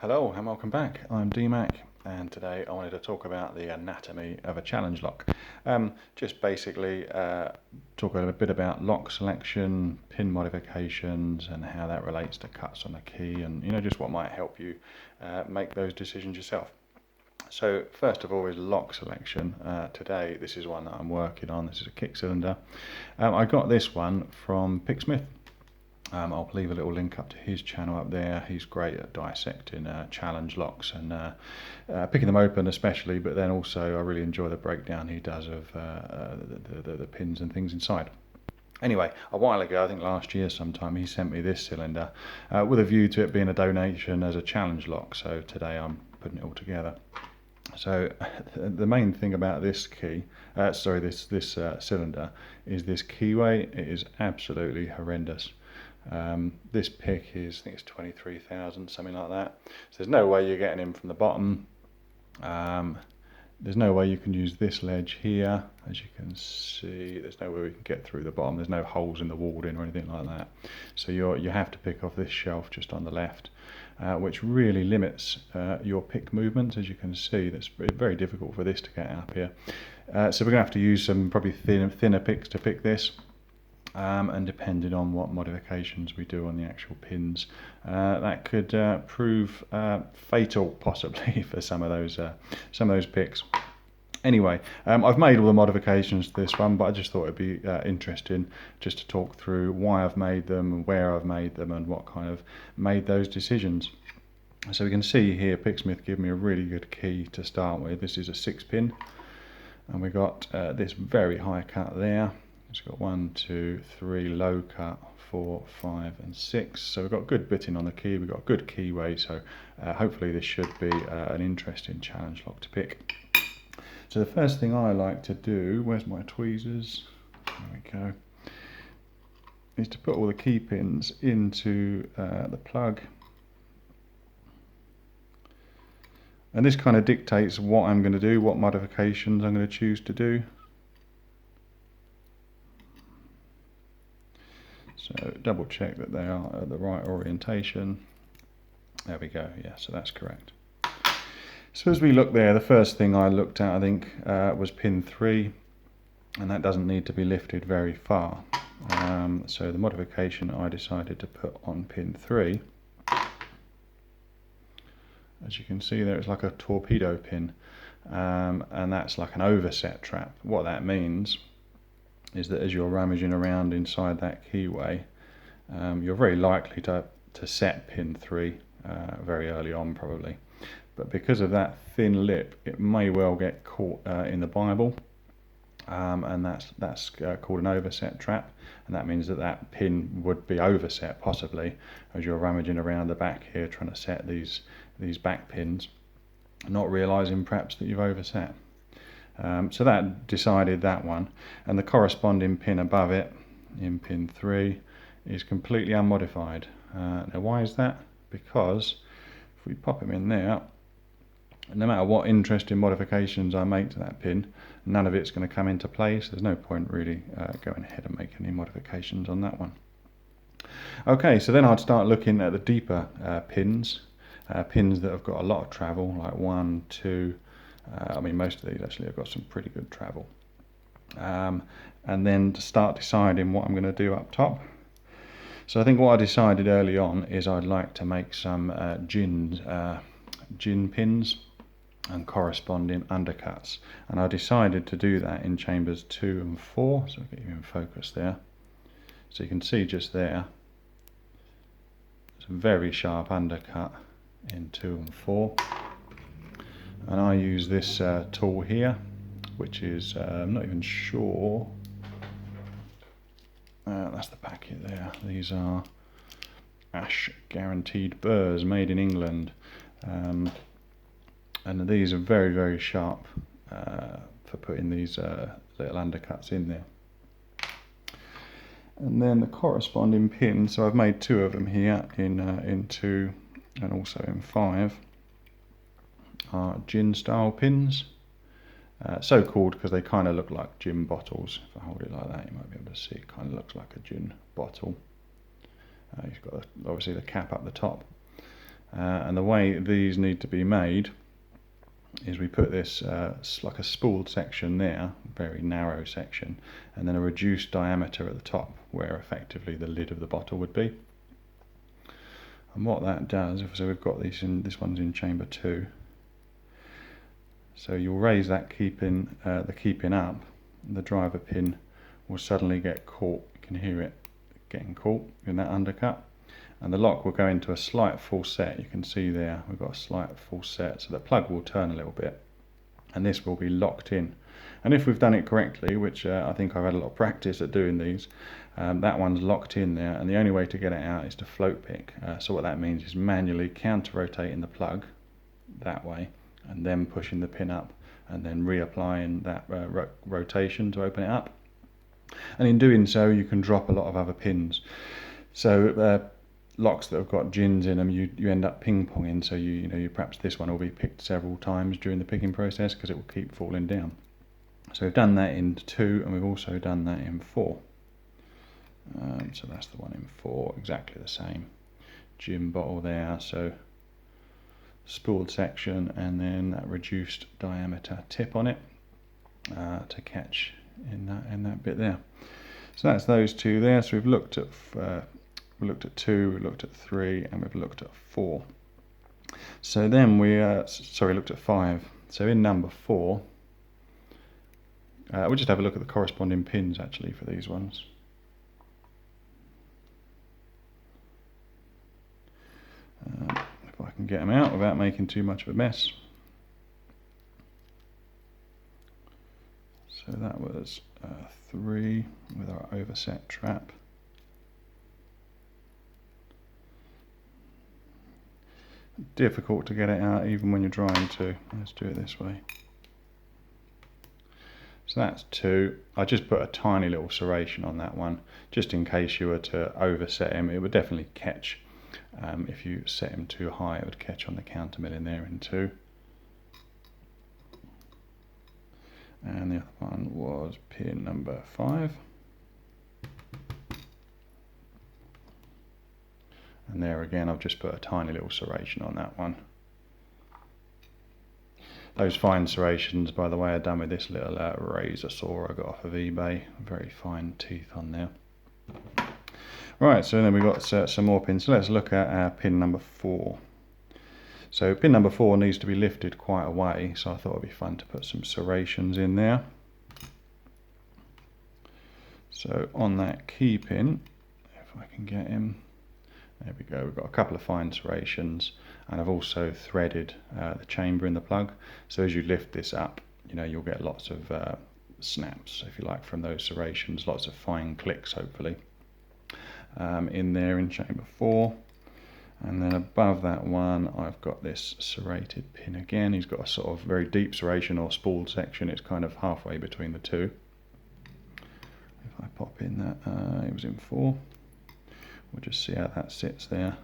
Hello and welcome back. I'm DMAC and today I wanted to talk about the anatomy of a challenge lock. Just basically talk a bit about lock selection, pin modifications and how that relates to cuts on the key and just what might help you make those decisions yourself. So first of all is lock selection. Today this is one that I'm working on. This is a kick cylinder. I got this one from Picksmith. I'll leave a little link up to his channel up there. He's great at dissecting challenge locks and picking them open especially, but then also I really enjoy the breakdown he does of the pins and things inside. Anyway, a while ago, I think last year sometime, he sent me this cylinder with a view to it being a donation as a challenge lock, so today I'm putting it all together. So the main thing about this cylinder is this keyway. It is absolutely horrendous. This pick is, I think it's 23,000, something like that. So there's no way you're getting in from the bottom. There's no way you can use this ledge here. As you can see, there's no way we can get through the bottom. There's no holes in the walled-in or anything like that. So you have to pick off this shelf just on the left, which really limits your pick movements. As you can see, that's very difficult for this to get up here. So we're going to have to use some probably thinner picks to pick this. And depending on what modifications we do on the actual pins, that could prove fatal possibly for some of those picks. Anyway, I've made all the modifications to this one, but I just thought it'd be interesting just to talk through why I've made them and where I've made them and what kind of made those decisions. So we can see here Picksmith gave me a really good key to start with. This is a 6-pin, and we got this very high cut there. It's got 1, 2, 3 low cut, 4, 5 and 6. So we've got good bitting on the key, we've got good keyway, so hopefully this should be an interesting challenge lock to pick. So the first thing I like to do, where's my tweezers? There we go. Is to put all the key pins into the plug. And this kind of dictates what I'm going to do, what modifications I'm going to choose to do. So double check that they are at the right orientation. There we go, yeah, so that's correct. So as we look there, the first thing I looked at, I think, was pin 3, and that doesn't need to be lifted very far. So the modification I decided to put on pin 3, as you can see there, it's like a torpedo pin, and that's like an overset trap. What that means is that as you're rummaging around inside that keyway, you're very likely to set pin 3 very early on probably. But because of that thin lip, it may well get caught in the Bible, and that's called an overset trap, and that means that pin would be overset possibly as you're rummaging around the back here trying to set these back pins, not realizing perhaps that you've overset. So that decided that one, and the corresponding pin above it in pin 3 is completely unmodified. Now why is that? Because if we pop them in there, no matter what interesting modifications I make to that pin, none of it's going to come into place. There's no point really going ahead and making any modifications on that one. Okay, so then I'd start looking at the deeper pins that have got a lot of travel, like 1, 2, I mean most of these actually have got some pretty good travel. And then to start deciding what I'm going to do up top. So I think what I decided early on is I'd like to make some gin pins and corresponding undercuts. And I decided to do that in chambers 2 and 4, so I'll get you in focus there. So you can see just there, it's a very sharp undercut in 2 and 4. And I use this tool here, which is, I'm not even sure, that's the packet there. These are Ash guaranteed burrs made in England, and these are very, very sharp for putting these little undercuts in there. And then the corresponding pins, so I've made 2 of them here in 2 and also in 5. Are gin style pins, so called because they kind of look like gin bottles. If I hold it like that, you might be able to see it kind of looks like a gin bottle. You've got obviously the cap up the top, and the way these need to be made is we put this like a spooled section there, very narrow section, and then a reduced diameter at the top where effectively the lid of the bottle would be. And what that does, so we've got these in, this one's in chamber 2, so you'll raise that key pin, the key pin up, the driver pin will suddenly get caught, you can hear it getting caught in that undercut, and the lock will go into a slight full set. You can see there we've got a slight full set, so the plug will turn a little bit and this will be locked in. And if we've done it correctly, which I think I've had a lot of practice at doing these, that one's locked in there, and the only way to get it out is to float pick. So what that means is manually counter rotating the plug that way and then pushing the pin up and then reapplying that rotation to open it up. And in doing so you can drop a lot of other pins. So locks that have got gins in them, you end up ping-ponging, so you perhaps this one will be picked several times during the picking process because it will keep falling down. So we've done that in 2 and we've also done that in 4. So that's the one in 4, exactly the same. Gin bottle there, so spooled section and then that reduced diameter tip on it to catch in that bit there. So that's those two there. So we've looked at 2, we've looked at 3, and we've looked at 4. So then we looked at 5. So in number 4, we'll just have a look at the corresponding pins actually for these ones. If I can get them out without making too much of a mess. So that was 3 with our overset trap. Difficult to get it out even when you're trying to. Let's do it this way. So that's 2. I just put a tiny little serration on that one, just in case you were to overset him. It would definitely catch. If you set him too high, it would catch on the counter mill in there in 2. And the other one was pin number 5. And there again, I've just put a tiny little serration on that one. Those fine serrations, by the way, are done with this little razor saw I got off of eBay. Very fine teeth on there. Right, so then we've got some more pins. So let's look at our pin number 4. So pin number 4 needs to be lifted quite a way, so I thought it'd be fun to put some serrations in there. So on that key pin, if I can get him, there we go, we've got a couple of fine serrations, and I've also threaded the chamber in the plug. So as you lift this up, you'll get lots of snaps, if you like, from those serrations, lots of fine clicks hopefully. In there in chamber 4, and then above that one I've got this serrated pin again. He's got a sort of very deep serration or spooled section. It's kind of halfway between the two. If I pop in that, it was in 4, we'll just see how that sits there.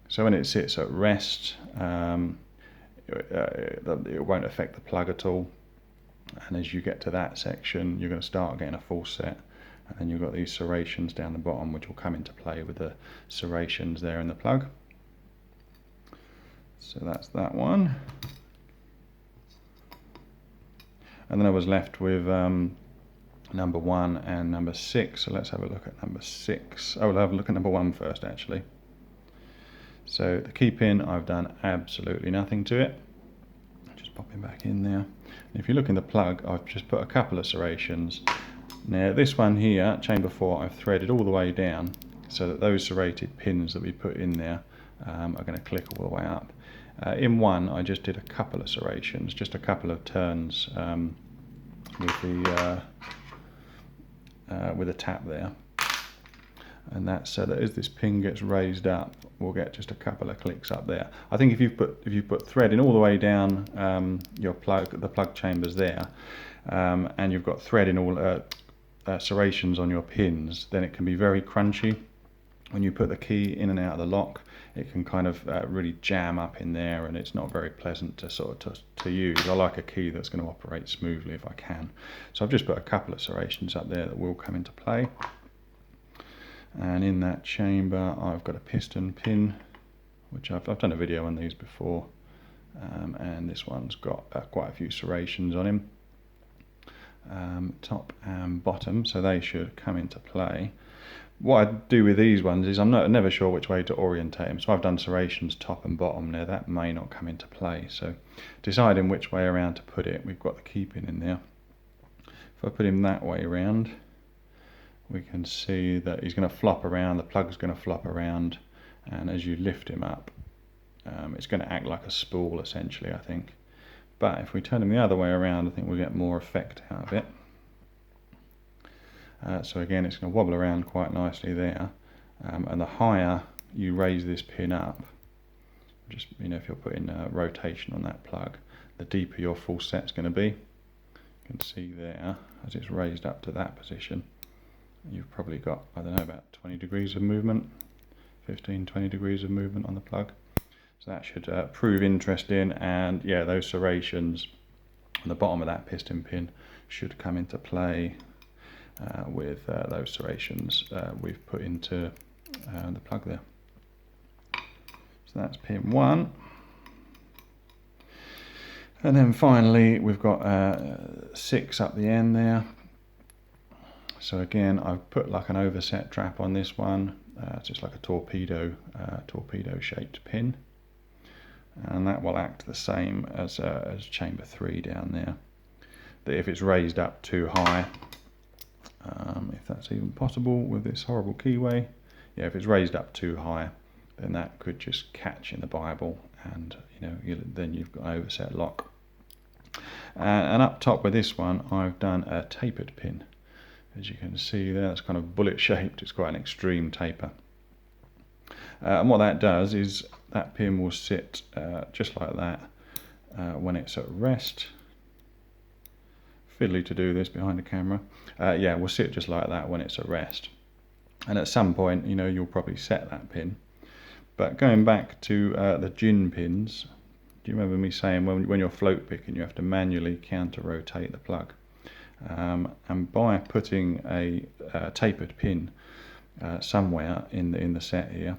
So when it sits at rest, it won't affect the plug at all, and as you get to that section you're going to start getting a full set. And then you've got these serrations down the bottom which will come into play with the serrations there in the plug. So that's that one. And then I was left with number 1 and number 6. So let's have a look at number 6. Oh, we'll have a look at number 1 first actually. So the key pin, I've done absolutely nothing to it. Just popping back in there. And if you look in the plug, I've just put a couple of serrations. Now this one here, chamber 4, I've threaded all the way down so that those serrated pins that we put in there are going to click all the way up. In 1 I just did a couple of serrations, just a couple of turns with the tap there, and that's so that as this pin gets raised up we'll get just a couple of clicks up there. I think if you put threading all the way down the plug chambers there, and you've got threading all serrations on your pins, then it can be very crunchy. When you put the key in and out of the lock, it can kind of really jam up in there, and it's not very pleasant to use. I like a key that's going to operate smoothly if I can. So I've just put a couple of serrations up there that will come into play. And in that chamber I've got a piston pin which I've done a video on these before, and this one's got quite a few serrations on him, top and bottom, so they should come into play. What I do with these ones is I'm never sure which way to orientate them, so I've done serrations top and bottom there. That may not come into play, so deciding which way around to put it, we've got the key pin in there. If I put him that way around, we can see that he's going to flop around, the plug's going to flop around, and as you lift him up, it's going to act like a spool essentially, I think. But if we turn him the other way around, I think we'll get more effect out of it. So again, it's going to wobble around quite nicely there, and the higher you raise this pin up, just if you're putting rotation on that plug, the deeper your full set's going to be. You can see there, as it's raised up to that position, you've probably got, I don't know, about 20 degrees of movement, 15-20 degrees of movement on the plug. So that should prove interesting, and yeah, those serrations on the bottom of that piston pin should come into play with those serrations we've put into the plug there. So that's pin 1. And then finally we've got 6 up the end there. So again, I've put like an overset trap on this one. It's just like a torpedo shaped pin, and that will act the same as chamber 3 down there. That if it's raised up too high, if that's even possible with this horrible keyway, yeah, if it's raised up too high, then that could just catch in the Bible, and then you've got an overset lock. And up top with this one, I've done a tapered pin. As you can see there, it's kind of bullet shaped. It's quite an extreme taper. And what that does is that pin will sit just like that when it's at rest. Fiddly to do this behind the camera. Yeah, we'll sit just like that when it's at rest. And at some point, you'll probably set that pin. But going back to the gin pins, do you remember me saying when you're float picking, you have to manually counter rotate the plug? And by putting a tapered pin somewhere in the set here,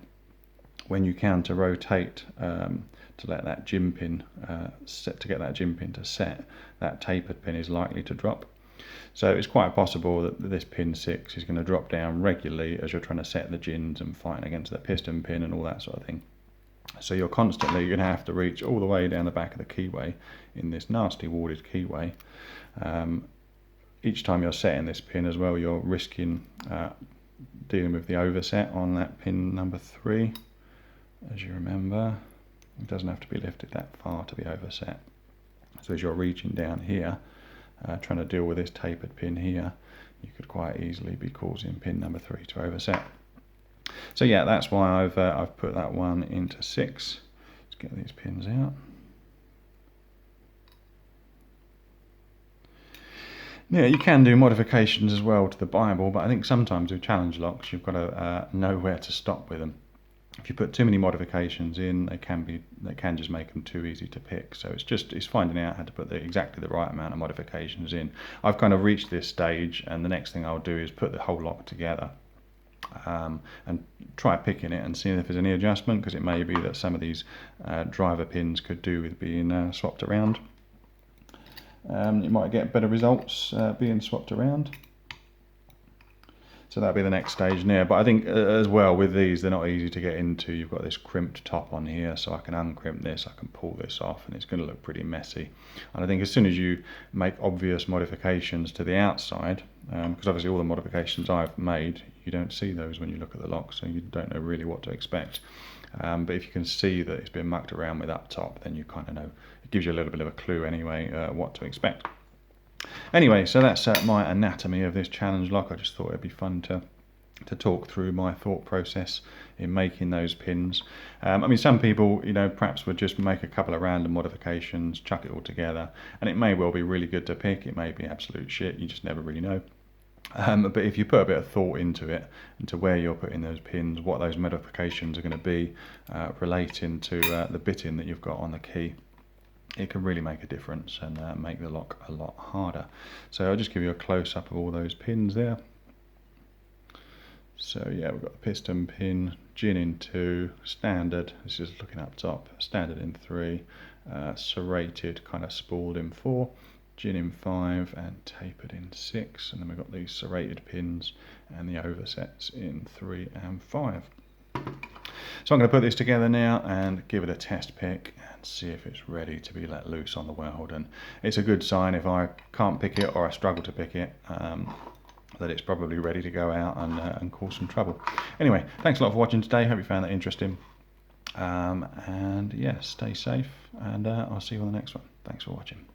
when you counter rotate to let that gin pin get that gin pin to set, that tapered pin is likely to drop. So it's quite possible that this pin 6 is going to drop down regularly as you're trying to set the gins and fighting against the piston pin and all that sort of thing. So you're constantly going to have to reach all the way down the back of the keyway in this nasty warded keyway. Each time you're setting this pin as well, you're risking dealing with the overset on that pin number 3. As you remember, it doesn't have to be lifted that far to be overset. So as you're reaching down here, trying to deal with this tapered pin here, you could quite easily be causing pin number 3 to overset. So yeah, that's why I've put that one into 6. Let's get these pins out. Yeah, you can do modifications as well to the Bible, but I think sometimes with challenge locks you've got to know where to stop with them. If you put too many modifications in, they can just make them too easy to pick. So it's finding out how to put exactly the right amount of modifications in. I've kind of reached this stage, and the next thing I'll do is put the whole lock together and try picking it and seeing if there's any adjustment, because it may be that some of these driver pins could do with being swapped around. You might get better results being swapped around. So that'll be the next stage there. But I think as well with these, they're not easy to get into. You've got this crimped top on here, so I can uncrimp this, I can pull this off, and it's going to look pretty messy. And I think as soon as you make obvious modifications to the outside, because obviously all the modifications I've made, you don't see those when you look at the lock, so you don't know really what to expect. But if you can see that it's been mucked around with up top, then you kind of know. It gives you a little bit of a clue anyway what to expect. Anyway, so that's my anatomy of this challenge lock. I just thought it'd be fun to talk through my thought process in making those pins. I mean, some people, perhaps would just make a couple of random modifications, chuck it all together, and it may well be really good to pick. It may be absolute shit. You just never really know. But if you put a bit of thought into it, into where you're putting those pins, what those modifications are going to be relating to the bitting that you've got on the key, it can really make a difference and make the lock a lot harder. So I'll just give you a close-up of all those pins there. So yeah, we've got the piston pin, gin in 2, standard, this is looking up top, standard in 3, serrated kind of spooled in 4, gin in 5 and tapered in 6, and then we've got these serrated pins and the oversets in 3 and 5. So I'm going to put this together now and give it a test pick and see if it's ready to be let loose on the weld. And it's a good sign if I can't pick it or I struggle to pick it, that it's probably ready to go out and cause some trouble. Anyway, thanks a lot for watching today. Hope you found that interesting. And yeah, stay safe, and I'll see you on the next one. Thanks for watching.